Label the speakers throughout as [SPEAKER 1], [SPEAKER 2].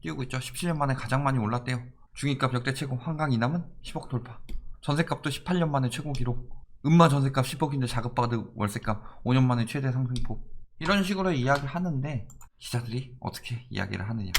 [SPEAKER 1] 띄우고 있죠. 17년 만에 가장 많이 올랐대요. 중위값 역대 최고, 한강 이남은 10억 돌파. 전세값도 18년 만에 최고 기록. 음마 전세값 10억인데 자급받은 월세값 5년 만에 최대 상승폭. 이런 식으로 이야기를 하는데 기자들이 어떻게 이야기를 하느냐.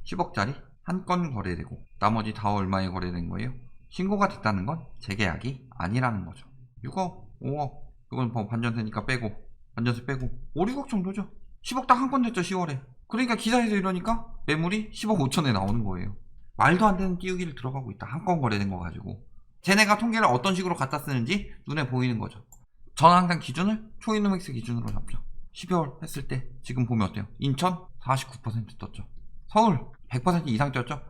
[SPEAKER 1] 10억짜리 한 건 거래되고 나머지 다 얼마에 거래된 거예요? 신고가 됐다는 건 재계약이 아니라는 거죠. 6억, 5억, 이건 뭐 반전세니까 빼고, 반전세 빼고 5, 6억 정도죠. 10억 딱 한 건 됐죠, 10월에. 그러니까 기사에서 이러니까 매물이 10억 5천에 나오는 거예요. 말도 안 되는 띄우기를 들어가고 있다. 한 건 거래된 거 가지고. 쟤네가 통계를 어떤 식으로 갖다 쓰는지 눈에 보이는 거죠. 저는 항상 기준을 초이노믹스 기준으로 잡죠. 12월 했을 때 지금 보면 어때요? 인천 49% 떴죠. 서울 100% 이상 떴죠.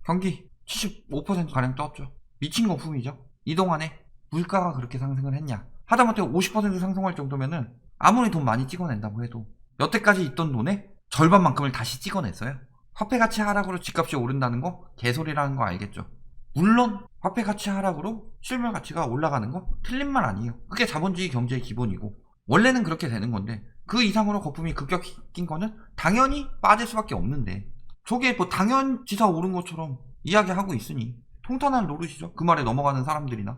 [SPEAKER 1] 경기 75%가량 떴죠. 미친 거품이죠. 이동안에 물가가 그렇게 상승을 했냐. 하다못해 50% 상승할 정도면은 아무리 돈 많이 찍어낸다고 해도 여태까지 있던 돈의 절반만큼을 다시 찍어냈어요. 화폐 가치 하락으로 집값이 오른다는 거 개소리라는 거 알겠죠. 물론 화폐 가치 하락으로 실물 가치가 올라가는 거 틀린 말 아니에요. 그게 자본주의 경제의 기본이고 원래는 그렇게 되는 건데 그 이상으로 거품이 급격히 낀 거는 당연히 빠질 수밖에 없는데 저게 뭐 당연지사 오른 것처럼 이야기하고 있으니 통탄할 노릇이죠. 그 말에 넘어가는 사람들이나.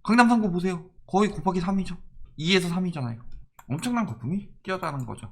[SPEAKER 1] 강남상고 보세요. 거의 곱하기 3이죠. 2에서 3이잖아요. 엄청난 거품이 끼었다는 거죠.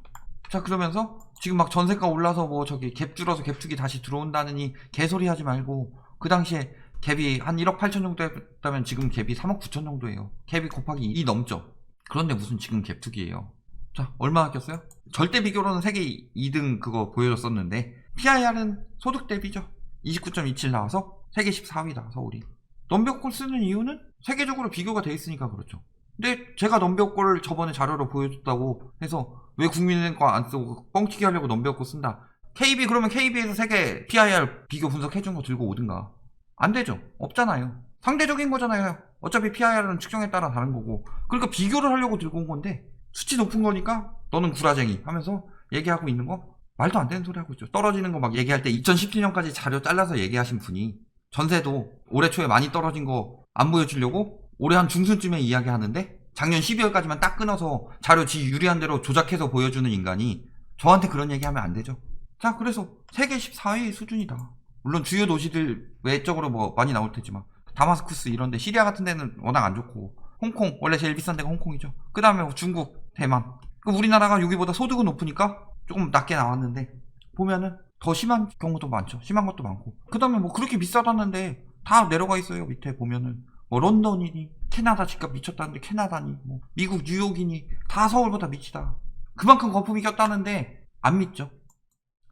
[SPEAKER 1] 자, 그러면서 지금 막 전세가 올라서 뭐 저기 갭 줄어서 갭투기 다시 들어온다느니 개소리 하지 말고 그 당시에 갭이 한 1억 8천 정도 했다면 지금 갭이 3억 9천 정도예요. 갭이 곱하기 2 넘죠. 그런데 무슨 지금 갭투기예요. 자, 얼마 아꼈어요? 절대 비교로는 세계 2등 그거 보여줬었는데 PIR은 소득 대비죠. 29.27 나와서 세계 14위다 서울이. 넘벼골 쓰는 이유는 세계적으로 비교가 돼 있으니까 그렇죠. 근데 제가 넘벼골을 저번에 자료로 보여줬다고 해서 왜 국민은행 거 안 쓰고 뻥튀기 하려고 넘벼골 쓴다. KB 그러면 KB에서 세계 PIR 비교 분석해준 거 들고 오든가. 안 되죠. 없잖아요. 상대적인 거잖아요. 어차피 PIR은 측정에 따라 다른 거고. 그러니까 비교를 하려고 들고 온 건데 수치 높은 거니까 너는 구라쟁이 하면서 얘기하고 있는 거 말도 안 되는 소리 하고 있죠. 떨어지는 거 막 얘기할 때 2017년까지 자료 잘라서 얘기하신 분이 전세도 올해 초에 많이 떨어진 거 안 보여주려고 올해 한 중순쯤에 이야기하는데 작년 12월까지만 딱 끊어서 자료 지 유리한 대로 조작해서 보여주는 인간이 저한테 그런 얘기하면 안 되죠. 자, 그래서 세계 14위 수준이다. 물론 주요 도시들 외적으로 뭐 많이 나올 테지만 다마스쿠스 이런데 시리아 같은 데는 워낙 안 좋고 홍콩 원래 제일 비싼 데가 홍콩이죠. 그 다음에 중국, 대만. 우리나라가 여기보다 소득은 높으니까 조금 낮게 나왔는데 보면은 더 심한 경우도 많죠. 심한 것도 많고. 그 다음에 뭐 그렇게 비싸다는데 다 내려가 있어요. 밑에 보면은 뭐 런던이니 캐나다 집값 미쳤다는데 캐나다니 뭐 미국 뉴욕이니 다 서울보다 미치다. 그만큼 거품이 꼈다는데 안 믿죠.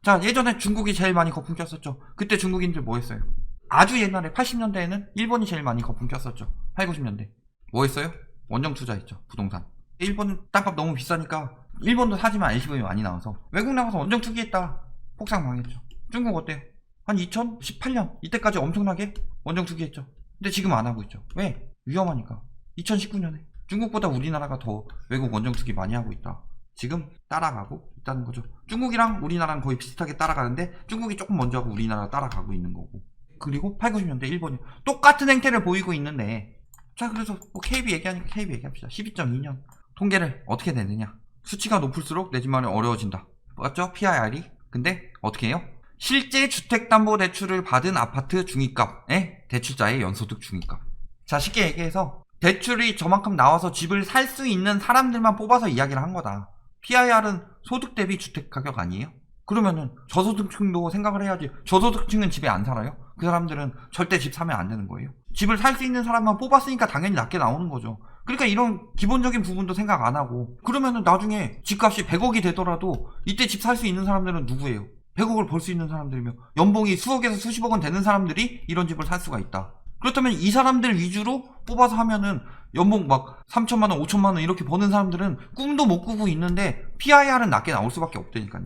[SPEAKER 1] 자, 예전에 중국이 제일 많이 거품 꼈었죠. 그때 중국인들 뭐 했어요? 아주 옛날에 80년대에는 일본이 제일 많이 거품 꼈었죠. 8, 90년대 뭐 했어요? 원정 투자했죠. 부동산. 일본은 땅값 너무 비싸니까 일본도 사지만 LCV이 많이 나와서 외국 나가서 원정 투기했다. 폭삭 망했죠. 중국 어때요? 한 2018년 이때까지 엄청나게 원정 투기했죠. 근데 지금 안 하고 있죠. 왜? 위험하니까. 2019년에 중국보다 우리나라가 더 외국 원정 투기 많이 하고 있다. 지금 따라가고 있다는 거죠. 중국이랑 우리나라는 거의 비슷하게 따라가는데 중국이 조금 먼저 하고 우리나라가 따라가고 있는 거고. 그리고 8, 90년대 일본이 똑같은 행태를 보이고 있는데 자, 그래서 뭐 KB 얘기하니까 KB 얘기합시다. 12.2년 통계를 어떻게 내느냐. 수치가 높을수록 내 집 마련이 어려워진다. 맞죠? PIR이. 근데 어떻게 해요? 실제 주택담보대출을 받은 아파트 중위값의 대출자의 연소득 중위값. 자, 쉽게 얘기해서 대출이 저만큼 나와서 집을 살 수 있는 사람들만 뽑아서 이야기를 한 거다. PIR은 소득 대비 주택 가격 아니에요? 그러면은 저소득층도 생각을 해야지. 저소득층은 집에 안 살아요? 그 사람들은 절대 집 사면 안 되는 거예요. 집을 살 수 있는 사람만 뽑았으니까 당연히 낮게 나오는 거죠. 그러니까 이런 기본적인 부분도 생각 안 하고 그러면은 나중에 집값이 100억이 되더라도 이때 집 살 수 있는 사람들은 누구예요? 100억을 벌 수 있는 사람들이며 연봉이 수억에서 수십억은 되는 사람들이 이런 집을 살 수가 있다. 그렇다면 이 사람들 위주로 뽑아서 하면은 연봉 막 3천만원, 5천만원 이렇게 버는 사람들은 꿈도 못 꾸고 있는데 PIR은 낮게 나올 수밖에 없다니까요.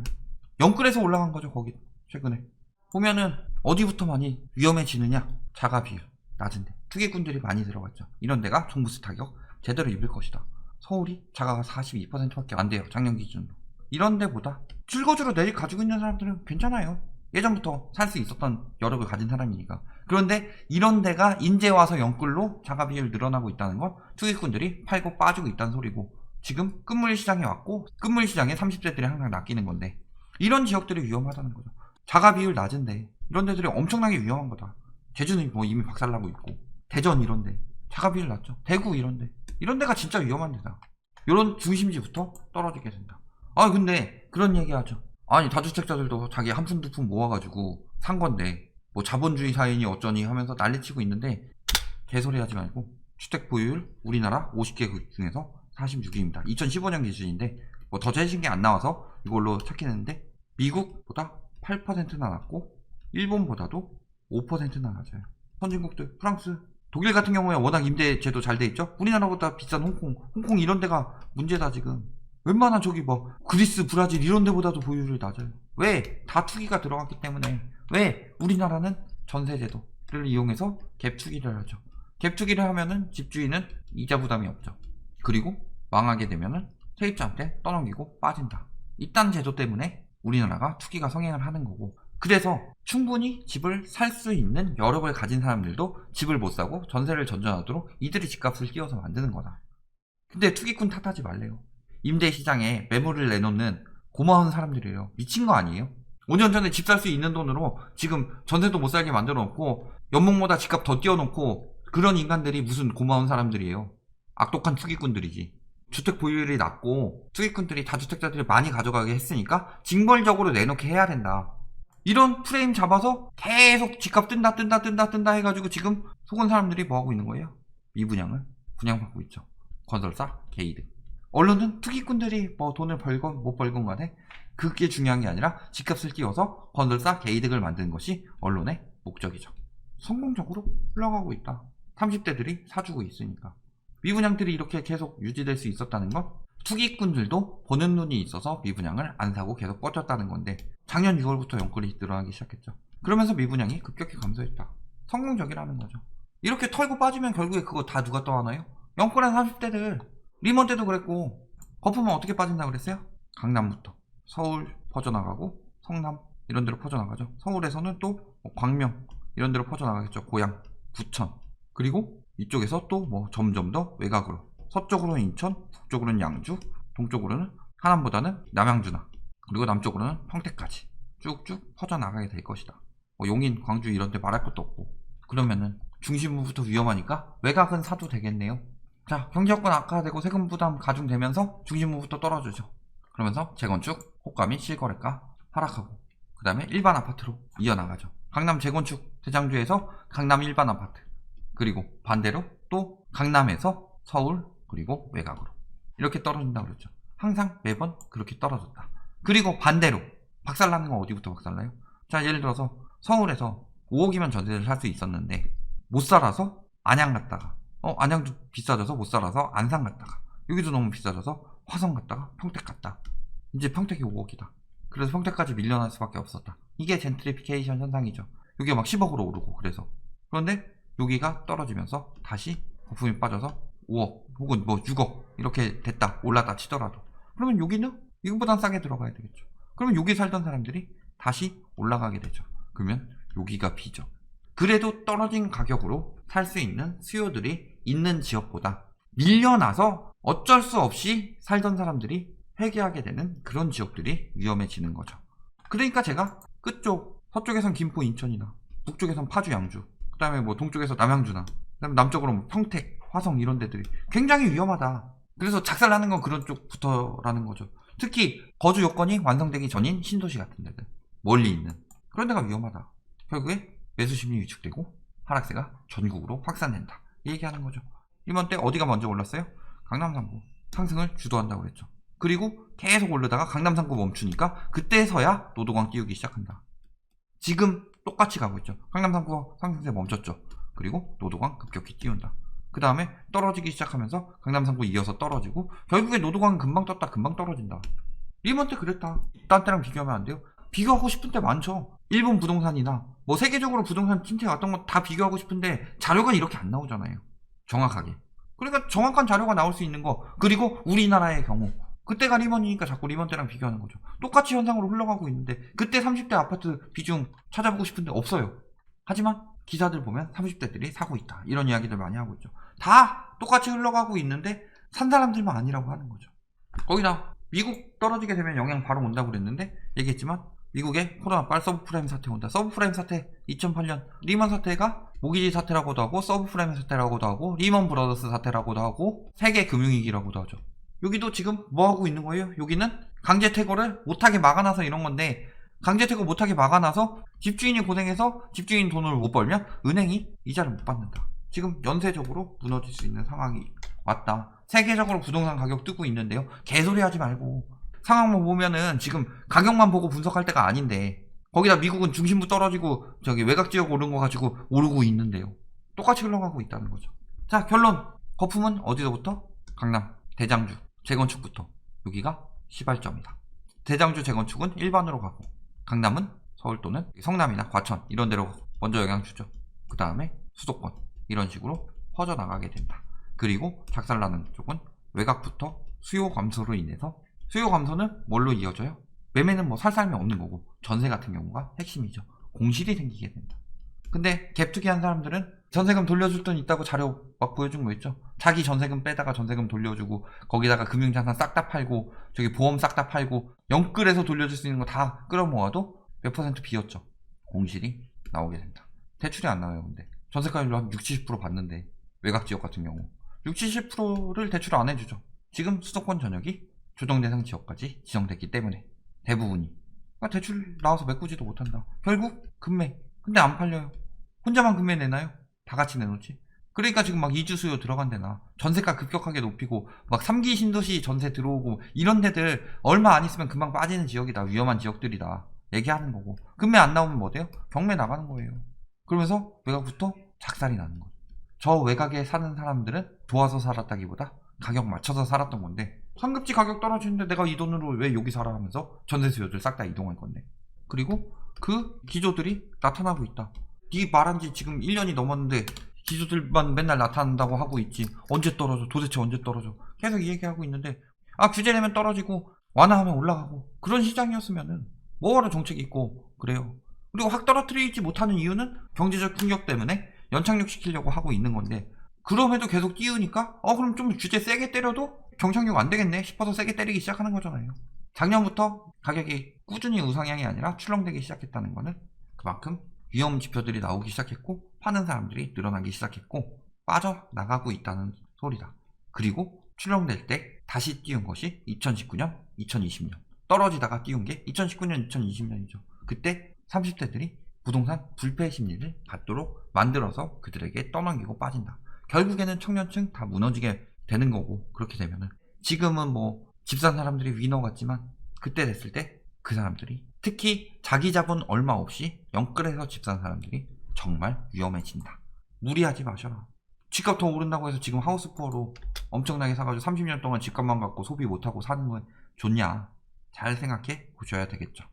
[SPEAKER 1] 영끌에서 올라간 거죠, 거기 최근에. 보면은 어디부터 많이 위험해지느냐? 자가 비율 낮은데 투기꾼들이 많이 들어갔죠. 이런 데가 종부세 타격 제대로 입을 것이다. 서울이 자가가 42%밖에 안 돼요, 작년 기준으로. 이런 데보다 출거주로 내 집 가지고 있는 사람들은 괜찮아요. 예전부터 살 수 있었던 여력을 가진 사람이니까. 그런데 이런 데가 인제 와서 영끌로 자가 비율 늘어나고 있다는 건 투기꾼들이 팔고 빠지고 있다는 소리고 지금 끝물 시장에 왔고 끝물 시장에 30대들이 항상 낚이는 건데 이런 지역들이 위험하다는 거죠. 자가 비율 낮은데 이런 데들이 엄청나게 위험한 거다. 제주는 뭐 이미 박살나고 있고 대전 이런데 자가 비율 낮죠. 대구 이런데 이런 데가 진짜 위험한 데다. 이런 중심지부터 떨어지게 된다. 아 근데 그런 얘기 하죠. 아니 다주택자들도 자기 한푼 두 푼 모아가지고 산 건데 뭐 자본주의 사회니 어쩌니 하면서 난리치고 있는데 개소리 하지 말고 주택 보유율 우리나라 50개 중에서 46위입니다. 2015년 기준인데 뭐 더 재신 게 안 나와서 이걸로 찾긴 했는데 미국보다 8%나 낮고 일본보다도 5%나 낮아요. 선진국들 프랑스 독일 같은 경우에 워낙 임대 제도 잘 돼 있죠. 우리나라보다 비싼 홍콩 이런 데가 문제다 지금. 웬만한 저기 뭐 그리스 브라질 이런 데보다도 보유율이 낮아요. 왜? 다 투기가 들어갔기 때문에. 왜? 우리나라는 전세제도를 이용해서 갭 투기를 하죠. 갭 투기를 하면은 집주인은 이자 부담이 없죠. 그리고 망하게 되면은 세입자한테 떠넘기고 빠진다. 이딴 제도 때문에 우리나라가 투기가 성행을 하는 거고, 그래서 충분히 집을 살 수 있는 여력을 가진 사람들도 집을 못 사고 전세를 전전하도록 이들이 집값을 띄워서 만드는 거다. 근데 투기꾼 탓하지 말래요. 임대 시장에 매물을 내놓는 고마운 사람들이에요. 미친 거 아니에요? 5년 전에 집 살 수 있는 돈으로 지금 전세도 못 살게 만들어 놓고 연봉보다 집값 더 띄워놓고 그런 인간들이 무슨 고마운 사람들이에요. 악독한 투기꾼들이지. 주택 보유율이 낮고 투기꾼들이 다주택자들이 많이 가져가게 했으니까 징벌적으로 내놓게 해야 된다. 이런 프레임 잡아서 계속 집값 뜬다 해가지고 지금 속은 사람들이 뭐하고 있는 거예요? 미분양을 분양받고 있죠. 건설사, 개이득. 언론은 투기꾼들이 뭐 돈을 벌건 못 벌건 간에 그게 중요한 게 아니라 집값을 띄워서 건설사, 개이득을 만드는 것이 언론의 목적이죠. 성공적으로 흘러가고 있다. 30대들이 사주고 있으니까. 미분양들이 이렇게 계속 유지될 수 있었다는 건 투기꾼들도 보는 눈이 있어서 미분양을 안 사고 계속 뻗었다는 건데 작년 6월부터 연끌이 늘어나기 시작했죠. 그러면서 미분양이 급격히 감소했다. 성공적이라는 거죠. 이렇게 털고 빠지면 결국에 그거 다 누가 떠안아요? 연끌한 30대들. 리먼 때도 그랬고 거품은 어떻게 빠진다고 그랬어요? 강남부터 서울 퍼져나가고 성남 이런 데로 퍼져나가죠. 서울에서는 또 광명 이런 데로 퍼져나가겠죠. 고양, 부천. 그리고 이쪽에서 또 뭐 점점 더 외곽으로 서쪽으로는 인천, 북쪽으로는 양주, 동쪽으로는 하남보다는 남양주나 그리고 남쪽으로는 평택까지 쭉쭉 퍼져나가게 될 것이다. 뭐 용인, 광주 이런 데 말할 것도 없고. 그러면은 중심부부터 위험하니까 외곽은 사도 되겠네요. 자, 경제여건 악화되고 세금 부담 가중되면서 중심부부터 떨어지죠. 그러면서 재건축, 호가 및 실거래가 하락하고 그 다음에 일반 아파트로 이어나가죠. 강남 재건축 대장주에서 강남 일반 아파트, 그리고 반대로 또 강남에서 서울 그리고 외곽으로 이렇게 떨어진다고 그랬죠. 항상 매번 그렇게 떨어졌다. 그리고 반대로 박살나는 건 어디부터 박살나요? 자, 예를 들어서 서울에서 5억이면 전세를 살 수 있었는데 못 살아서 안양 갔다가 안양도 비싸져서 못 살아서 안산 갔다가 여기도 너무 비싸져서 화성 갔다가 평택 갔다. 이제 평택이 5억이다. 그래서 평택까지 밀려날 수밖에 없었다. 이게 젠트리피케이션 현상이죠. 여기가 막 10억으로 오르고 그래서. 그런데 여기가 떨어지면서 다시 거품이 빠져서 5억 혹은 뭐 6억 이렇게 됐다 올랐다 치더라도 그러면 여기는 이거보단 싸게 들어가야 되겠죠. 그러면 여기 살던 사람들이 다시 올라가게 되죠. 그러면 여기가 비죠. 그래도 떨어진 가격으로 살 수 있는 수요들이 있는 지역보다 밀려나서 어쩔 수 없이 살던 사람들이 회귀하게 되는 그런 지역들이 위험해지는 거죠. 그러니까 제가 끝쪽 서쪽에선 김포 인천이나 북쪽에선 파주 양주 그 다음에 뭐 동쪽에서 남양주나 그 다음에 남쪽으로 뭐 평택 화성 이런 데들이 굉장히 위험하다. 그래서 작살나는 건 그런 쪽부터라는 거죠. 특히 거주 요건이 완성되기 전인 신도시 같은 데들 멀리 있는 그런 데가 위험하다. 결국에 매수 심리 위축되고 하락세가 전국으로 확산된다. 이 얘기하는 거죠. 이번 때 어디가 먼저 올랐어요? 강남 3구 상승을 주도한다고 그랬죠. 그리고 계속 오르다가 강남 3구 멈추니까 그때서야 노도광 띄우기 시작한다. 지금 똑같이 가고 있죠. 강남 3구 상승세 멈췄죠. 그리고 노도광 급격히 띄운다. 그 다음에 떨어지기 시작하면서 강남 3구 이어서 떨어지고 결국에 노도광은 금방 떴다 금방 떨어진다. 리먼 때 그랬다. 딴 때랑 비교하면 안 돼요. 비교하고 싶은 때 많죠. 일본 부동산이나 뭐 세계적으로 부동산 침체 왔던 거 다 비교하고 싶은데 자료가 이렇게 안 나오잖아요. 정확하게. 그러니까 정확한 자료가 나올 수 있는 거. 그리고 우리나라의 경우 그때가 리먼이니까 자꾸 리먼 때랑 비교하는 거죠. 똑같이 현상으로 흘러가고 있는데 그때 30대 아파트 비중 찾아보고 싶은데 없어요. 하지만 기사들 보면 30대들이 사고 있다. 이런 이야기들 많이 하고 있죠. 다 똑같이 흘러가고 있는데 산 사람들만 아니라고 하는 거죠. 거기다 미국 떨어지게 되면 영향 바로 온다고 그랬는데 얘기했지만 미국에 코로나 빨 서브프라임 사태 온다. 서브프라임 사태 2008년 리먼 사태가 모기지 사태라고도 하고 서브프라임 사태라고도 하고 리먼 브라더스 사태라고도 하고 세계 금융위기라고도 하죠. 여기도 지금 뭐 하고 있는 거예요? 여기는 강제 퇴거를 못하게 막아놔서 이런 건데 강제 퇴거 못하게 막아놔서 집주인이 고생해서 집주인 돈을 못 벌면 은행이 이자를 못 받는다. 지금 연쇄적으로 무너질 수 있는 상황이 왔다. 세계적으로 부동산 가격 뜨고 있는데요. 개소리 하지 말고 상황만 보면은 지금 가격만 보고 분석할 때가 아닌데 거기다 미국은 중심부 떨어지고 저기 외곽 지역 오른 거 가지고 오르고 있는데요. 똑같이 흘러가고 있다는 거죠. 자, 결론. 거품은 어디서부터? 강남 대장주 재건축부터. 여기가 시발점이다. 대장주 재건축은 일반으로 가고 강남은 서울 또는 성남이나 과천 이런 데로 먼저 영향 주죠. 그 다음에 수도권 이런 식으로 퍼져나가게 된다. 그리고 작살나는 쪽은 외곽부터 수요 감소로 인해서 수요 감소는 뭘로 이어져요? 매매는 뭐 살살면 없는 거고 전세 같은 경우가 핵심이죠. 공실이 생기게 된다. 근데 갭 투기한 사람들은 전세금 돌려줄 돈 있다고 자료 막 보여준 거 있죠. 자기 전세금 빼다가 전세금 돌려주고 거기다가 금융자산 싹 다 팔고 저기 보험 싹 다 팔고 영끌해서 돌려줄 수 있는 거 다 끌어모아도 몇 퍼센트 비었죠. 공실이 나오게 된다. 대출이 안 나와요. 근데 전세가율로 한 60, 70% 받는데 외곽 지역 같은 경우 60, 70%를 대출 안 해주죠. 지금 수도권 전역이 조정 대상 지역까지 지정됐기 때문에 대부분이 그러니까 대출 나와서 메꾸지도 못한다. 결국 금매. 근데 안 팔려요. 혼자만 금매 내나요? 다 같이 내놓지. 그러니까 지금 막 이주 수요 들어간대나 전세가 급격하게 높이고 막 3기 신도시 전세 들어오고 이런 데들 얼마 안 있으면 금방 빠지는 지역이다. 위험한 지역들이다. 얘기하는 거고 금매 안 나오면 뭐 돼요? 경매 나가는 거예요. 그러면서 외곽부터 작살이 나는 거죠. 저 외곽에 사는 사람들은 좋아서 살았다기보다 가격 맞춰서 살았던 건데 상급지 가격 떨어지는데 내가 이 돈으로 왜 여기 살아 하면서 전세 수요들 싹 다 이동할 건데 그리고 그 기조들이 나타나고 있다. 네 말한 지 지금 1년이 넘었는데 기조들만 맨날 나타난다고 하고 있지. 언제 떨어져? 도대체 언제 떨어져? 계속 이 얘기하고 있는데 규제 내면 떨어지고 완화하면 올라가고 그런 시장이었으면은 뭐하러 정책이 있고 그래요. 그리고 확 떨어뜨리지 못하는 이유는 경제적 충격 때문에 연착륙 시키려고 하고 있는 건데 그럼에도 계속 띄우니까 그럼 좀 규제 세게 때려도 경착륙 안 되겠네 싶어서 세게 때리기 시작하는 거잖아요. 작년부터 가격이 꾸준히 우상향이 아니라 출렁대기 시작했다는 거는 그만큼 위험 지표들이 나오기 시작했고 파는 사람들이 늘어나기 시작했고 빠져나가고 있다는 소리다. 그리고 출렁댈 때 다시 띄운 것이 2019년, 2020년 떨어지다가 띄운 게 2019년, 2020년이죠. 그때 30대들이 부동산 불패 심리를 갖도록 만들어서 그들에게 떠넘기고 빠진다. 결국에는 청년층 다 무너지게 되는 거고 그렇게 되면은 지금은 뭐 집 산 사람들이 위너 같지만 그때 됐을 때 그 사람들이 특히 자기 자본 얼마 없이 영끌해서 집 산 사람들이 정말 위험해진다. 무리하지 마셔라. 집값 더 오른다고 해서 지금 하우스푸어로 엄청나게 사가지고 30년 동안 집값만 갖고 소비 못하고 사는 건 좋냐? 잘 생각해 보셔야 되겠죠.